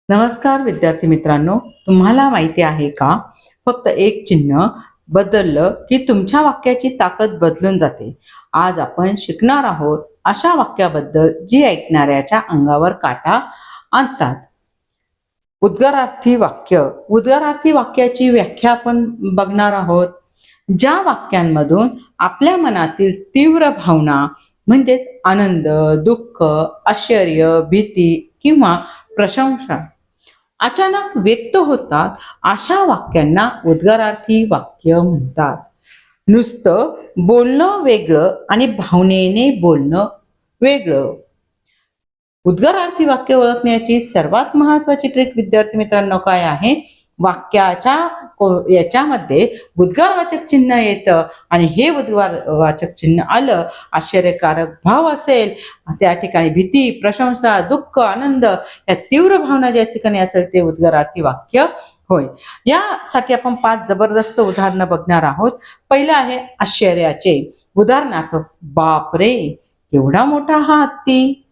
नमस्कार विद्यार्थी मित्रांनो, तुम्हाला माहिती आहे का? फक्त एक चिन्ह बदललं की तुमच्या वाक्याची ताकद बदलून जाते. आज आपण शिकणार आहोत अशा वाक्याबद्दल जी ऐकणाऱ्याच्या अंगावर काटा आणतात. उद्गारार्थी वाक्य. उद्गारार्थी वाक्याची व्याख्या आपण बघणार आहोत. ज्या वाक्यांमधून आपल्या मनातील तीव्र भावना म्हणजेच आनंद, दुःख, आश्चर्य, भीती किंवा प्रशंसा अचानक व्यक्त होतात, अशा वाक्यांना उद्गारार्थी वाक्य म्हणतात. नुसतं बोलणं वेगळं आणि भावनेने बोलणं वेगळं. उद्गारार्थी वाक्य ओळखण्याची सर्वात महत्वाची ट्रिक विद्यार्थी मित्रांनो काय आहे? वाक्याच्या याच्यामध्ये उद्गारवाचक चिन्ह येतं आणि हे उद्गारवाचक चिन्ह आलं, आश्चर्यकारक भाव असेल, त्या ठिकाणी भीती, प्रशंसा, दुःख, आनंद या तीव्र भावना ज्या ठिकाणी असेल ते उद्गारार्थी वाक्य होय. यासाठी आपण 5 जबरदस्त उदाहरणं बघणार आहोत. पहिलं आहे आश्चर्याचे. उदाहरणार्थ, बापरे एवढा मोठा हा हत्ती.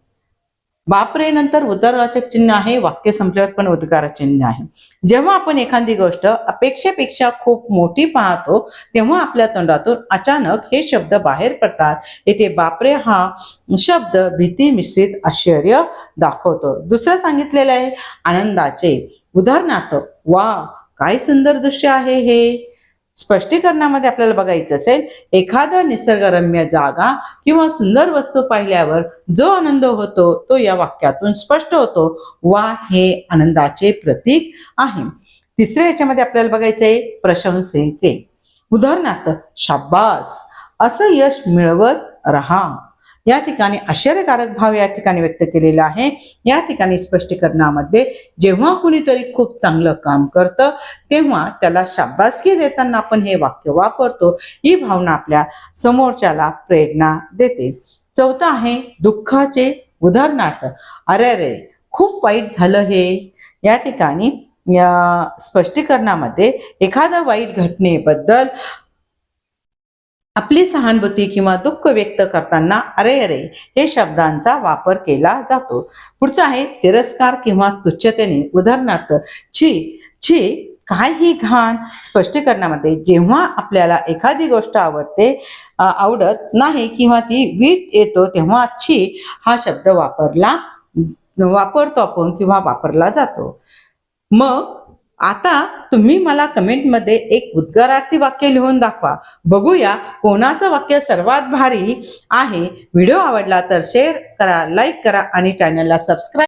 बापरे नंतर उद्गारवाचक चिन्ह आहे, वाक्य संपल्यावर पण उद्गार चिन्ह आहे. जेव्हा आपण एखादी गोष्ट अपेक्षेपेक्षा खूप मोठी पाहतो तेव्हा आपल्या तोंडातून अचानक हे शब्द बाहेर पडतात. येथे बापरे हा शब्द भीती मिश्रित आश्चर्य दाखवतो. दुसरं सांगितलेलं आहे आनंदाचे. उदाहरणार्थ, वा काय सुंदर दृश्य आहे हे. स्पष्टीकरणामध्ये आपल्याला बघायचं असेल, एखादा निसर्गरम्य जागा किंवा सुंदर वस्तू पाहिल्यावर जो आनंद होतो तो या वाक्यातून स्पष्ट होतो. वा हे आनंदाचे प्रतीक आहे. तिसऱ्या याच्यामध्ये आपल्याला बघायचंय प्रशंसेचे. उदाहरणार्थ, शाब्बास असं यश मिळवत रहा. या ठिकाणी आश्चर्यकारक भाव या ठिकाणी व्यक्त केलेला आहे. या ठिकाणी स्पष्टीकरणामध्ये जेव्हा कुणीतरी खूप चांगलं काम करतं तेव्हा त्याला शाबासकी देताना आपण हे वाक्य वापरतो. ही भावना आपल्या समोरच्याला प्रेरणा देते. चौथं आहे दुःखाचे. उदाहरणार्थ, अरे अरे खूप वाईट झालं हे. या ठिकाणी या स्पष्टीकरणामध्ये एखाद्या वाईट घटनेबद्दल आपली सहानुभूती किंवा दुःख व्यक्त करताना अरे अरे हे शब्दांचा वापर केला जातो. पुढचा आहे तिरस्कार किंवा तुच्छतेने. उदाहरणार्थ, छी छी काय ही घाण. स्पष्टीकरणामध्ये जेव्हा आपल्याला एखादी गोष्ट आवडत नाही किंवा ती वीट येतो तेव्हा छी हा शब्द वापरतो आपण किंवा वापरला जातो. मग आता तुम्ही मला कमेंटमध्ये एक उद्गारार्थी वाक्य लिहून दाखवा. बघूया कोणाचं वाक्य सर्वात भारी आहे. व्हिडिओ आवडला तर शेअर करा, लाईक करा आणि चॅनलला सबस्क्राईब